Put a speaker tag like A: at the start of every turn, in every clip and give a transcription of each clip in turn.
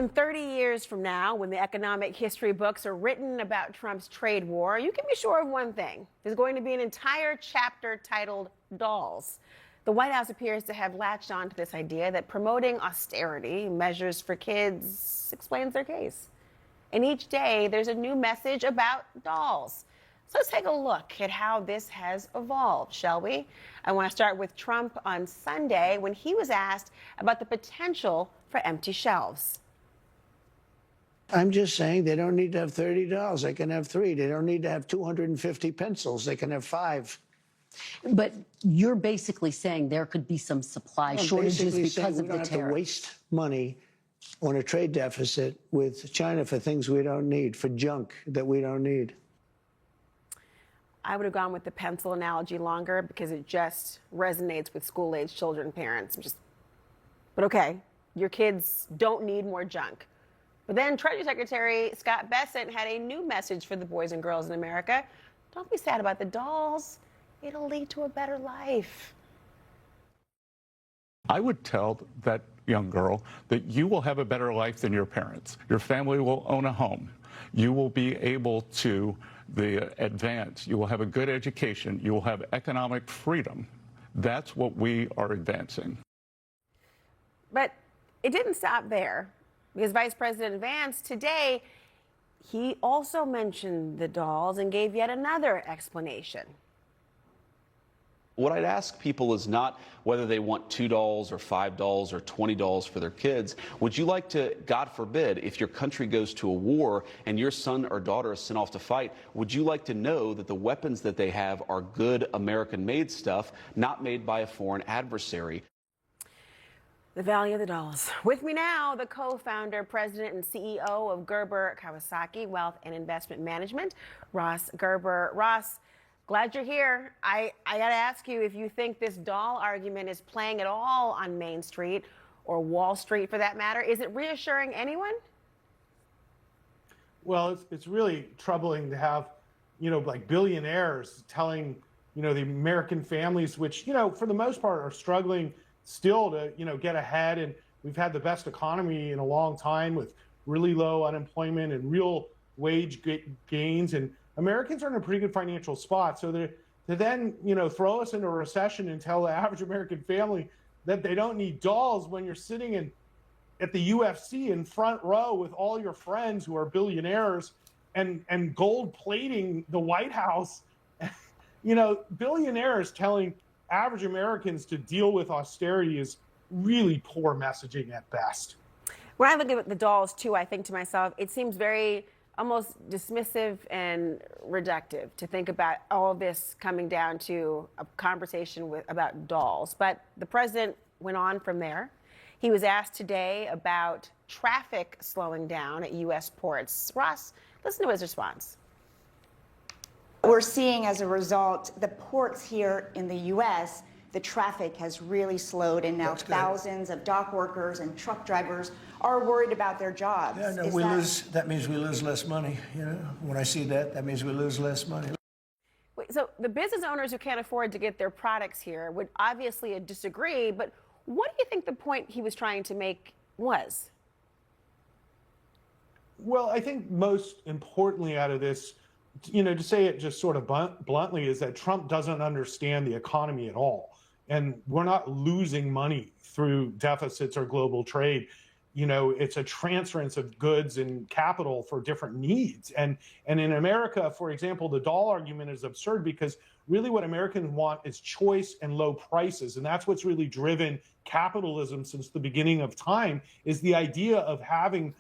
A: In 30 years from now, when the economic history books are written about Trump's trade war, you can be sure of one thing. There's going to be an entire chapter titled Dolls. The White House appears to have latched on to this idea that promoting austerity measures for kids explains their case. And each day, there's a new message about dolls. So let's take a look at how this has evolved, shall we? I want to start with Trump on Sunday when he was asked about the potential for empty shelves.
B: I'm just saying they don't need to have $30. They can have 3. They don't need to have 250 pencils. They can have 5.
C: But you're basically saying there could be some supply shortages because of the tariff.
B: We don't have to waste money on a trade deficit with China for things we don't need, for junk that we don't need.
A: I would have gone with the pencil analogy longer because it just resonates with school-age children and parents. But okay, your kids don't need more junk. But then Treasury Secretary Scott Bessent had a new message for the boys and girls in America. Don't be sad about the dolls. It'll lead to a better life.
D: I would tell that young girl that you will have a better life than your parents. Your family will own a home. You will be able to advance. You will have a good education. You will have economic freedom. That's what we are advancing.
A: But it didn't stop there, because Vice President Vance today, he also mentioned the dolls and gave yet another explanation.
E: What I'd ask people is not whether they want $2 or $5 or $20 for their kids. Would you like to, God forbid, if your country goes to a war and your son or daughter is sent off to fight, would you like to know that the weapons that they have are good American-made stuff, not made by a foreign adversary?
A: The value of the dolls. With me now, the co-founder, president, and CEO of Gerber Kawasaki Wealth and Investment Management, Ross Gerber. Ross, glad you're here. I got to ask you if you think this doll argument is playing at all on Main Street or Wall Street for that matter. Is it reassuring anyone?
F: Well, it's really troubling to have, like billionaires telling, the American families, which, for the most part are struggling still to, get ahead. And we've had the best economy in a long time with really low unemployment and real wage gains. And Americans are in a pretty good financial spot. So to then, throw us into a recession and tell the average American family that they don't need dolls when you're sitting at the UFC in front row with all your friends who are billionaires and gold plating the White House, billionaires telling average Americans to deal with austerity is really poor messaging at best.
A: When I look at the dolls too, I think to myself, it seems very almost dismissive and reductive to think about all this coming down to a conversation about dolls. But the president went on from there. He was asked today about traffic slowing down at U.S. ports. Ross, listen to his response.
G: We're seeing as a result, the ports here in the U.S., the traffic has really slowed, and now thousands of dock workers and truck drivers are worried about their jobs.
B: Yeah, no, that means we lose less money. When I see that means we lose less money.
A: Wait, so the business owners who can't afford to get their products here would obviously disagree, but what do you think the point he was trying to make was?
F: Well, I think most importantly out of this, to say it just sort of bluntly, is that Trump doesn't understand the economy at all. And we're not losing money through deficits or global trade. It's a transference of goods and capital for different needs. And in America, for example, the doll argument is absurd because really what Americans want is choice and low prices. And that's what's really driven capitalism since the beginning of time, is the idea of having,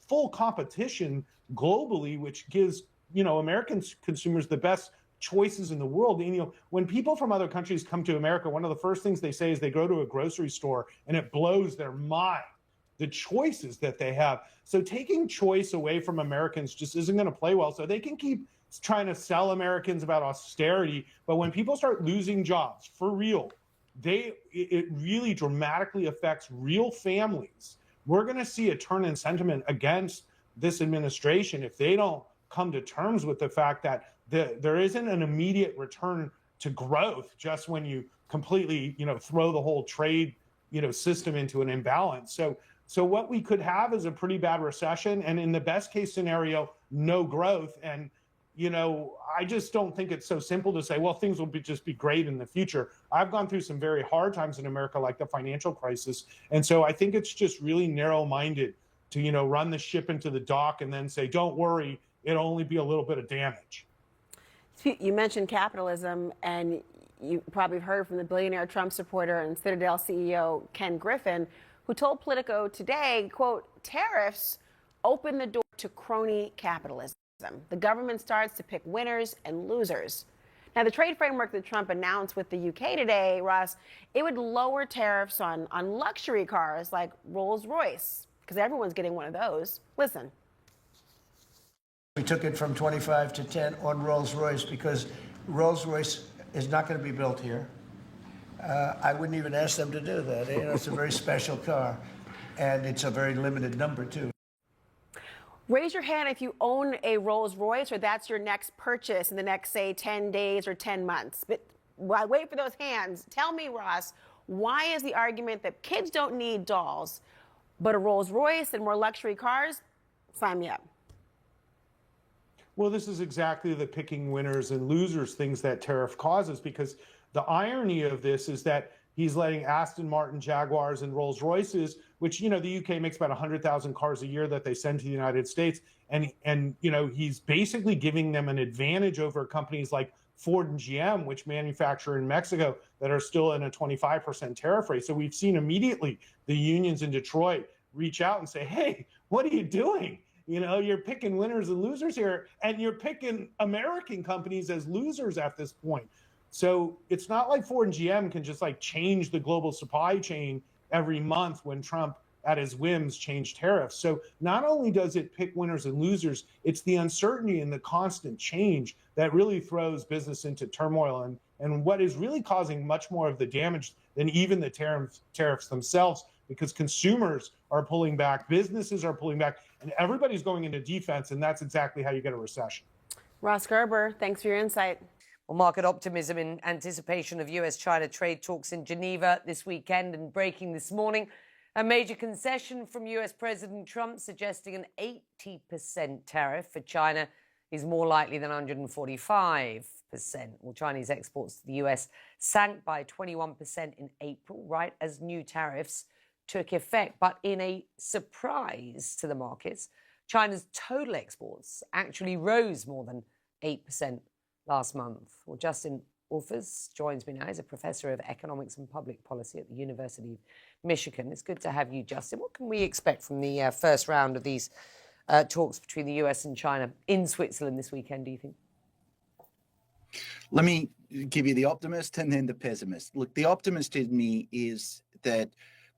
F: full competition globally, which gives American consumers the best choices in the world. And, when people from other countries come to America, one of the first things they say is they go to a grocery store and it blows their mind, the choices that they have. So taking choice away from Americans just isn't going to play well. So they can keep trying to sell Americans about austerity. But when people start losing jobs for real, it really dramatically affects real families. We're going to see a turn in sentiment against this administration if they don't come to terms with the fact that there isn't an immediate return to growth just when you completely, throw the whole trade, system into an imbalance. So So what we could have is a pretty bad recession, and in the best case scenario, no growth. And I just don't think it's so simple to say, well, things will just be great in the future. I've gone through some very hard times in America, like the financial crisis. And so I think it's just really narrow-minded to, run the ship into the dock and then say, don't worry, it'll only be a little bit of damage.
A: You mentioned capitalism, and you probably heard from the billionaire Trump supporter and Citadel CEO Ken Griffin, who told Politico today, quote, tariffs open the door to crony capitalism. The government starts to pick winners and losers. Now, the trade framework that Trump announced with the UK today, Ross, it would lower tariffs on luxury cars like Rolls-Royce, because everyone's getting one of those. Listen.
B: We took it from 25 to 10 on Rolls-Royce because Rolls-Royce is not going to be built here. I wouldn't even ask them to do that. It's a very special car, and it's a very limited number, too.
A: Raise your hand if you own a Rolls-Royce or that's your next purchase in the next, say, 10 days or 10 months. But while I wait for those hands, tell me, Ross, why is the argument that kids don't need dolls, but a Rolls-Royce and more luxury cars? Sign me up.
F: Well, this is exactly the picking winners and losers things that tariff causes, because the irony of this is that he's letting Aston Martin, Jaguars, and Rolls Royces, which, the UK makes about 100,000 cars a year that they send to the United States. And he's basically giving them an advantage over companies like Ford and GM, which manufacture in Mexico, that are still in a 25% tariff rate. So we've seen immediately the unions in Detroit reach out and say, hey, what are you doing? You're picking winners and losers here, and you're picking American companies as losers at this point. So it's not like Ford and GM can just change the global supply chain every month when Trump at his whims changed tariffs. So not only does it pick winners and losers, it's the uncertainty and the constant change that really throws business into turmoil, and what is really causing much more of the damage than even the tariffs themselves, because consumers are pulling back, businesses are pulling back, and everybody's going into defense, and that's exactly how you get a recession.
A: Ross Gerber, thanks for your insight.
H: Well, market optimism in anticipation of US-China trade talks in Geneva this weekend, and breaking this morning, a major concession from US President Trump suggesting an 80% tariff for China is more likely than 145%. Well, Chinese exports to the US sank by 21% in April, right as new tariffs took effect. But in a surprise to the markets, China's total exports actually rose more than 8% last month. Well, Justin Wolfers joins me now. He's a professor of economics and public policy at the University of Michigan. It's good to have you, Justin. What can we expect from the first round of these talks between the US and China in Switzerland this weekend, do you think?
I: Let me give you the optimist and then the pessimist. Look, the optimist in me is that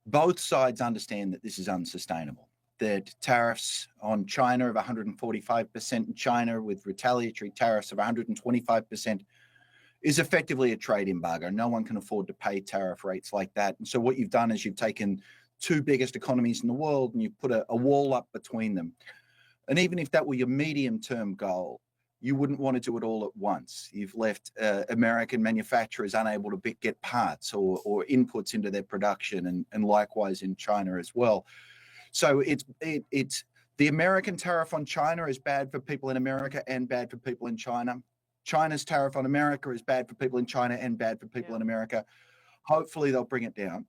I: both sides understand that this is unsustainable, that tariffs on China of 145% in China with retaliatory tariffs of 125% is effectively a trade embargo. No one can afford to pay tariff rates like that. And so what you've done is you've taken two biggest economies in the world and you've put a wall up between them. And even if that were your medium-term goal, you wouldn't want to do it all at once. You've left American manufacturers unable to get parts or inputs into their production, and likewise in China as well. So it's the American tariff on China is bad for people in America and bad for people in China. China's tariff on America is bad for people in China and bad for people in America. Hopefully they'll bring it down.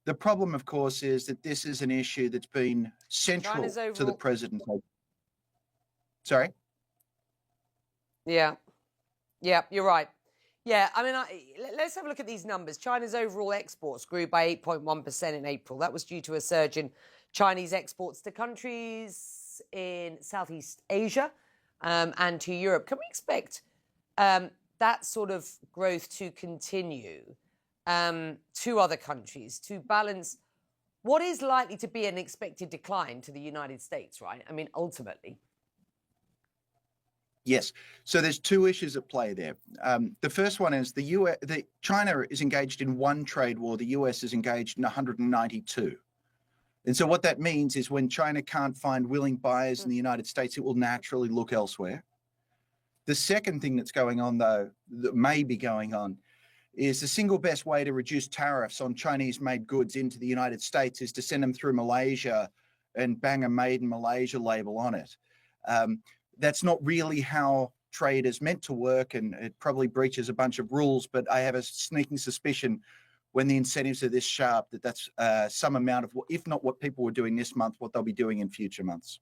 I: The problem, of course, is that this is an issue that's been central to the president. Sorry?
H: Yeah, you're right. Yeah, I mean, let's have a look at these numbers. China's overall exports grew by 8.1% in April. That was due to a surge in Chinese exports to countries in Southeast Asia and to Europe. Can we expect that sort of growth to continue to other countries to balance what is likely to be an expected decline to the United States, right? I mean, ultimately.
I: Yes. So there's two issues at play there. The first one is China is engaged in one trade war. The US is engaged in 192. And so what that means is when China can't find willing buyers in the United States, it will naturally look elsewhere. The second thing that's going on, though, that may be going on, is the single best way to reduce tariffs on Chinese-made goods into the United States is to send them through Malaysia and bang a Made in Malaysia label on it. That's not really how trade is meant to work, and it probably breaches a bunch of rules, but I have a sneaking suspicion when the incentives are this sharp that that's some amount of, if not what people were doing this month, what they'll be doing in future months.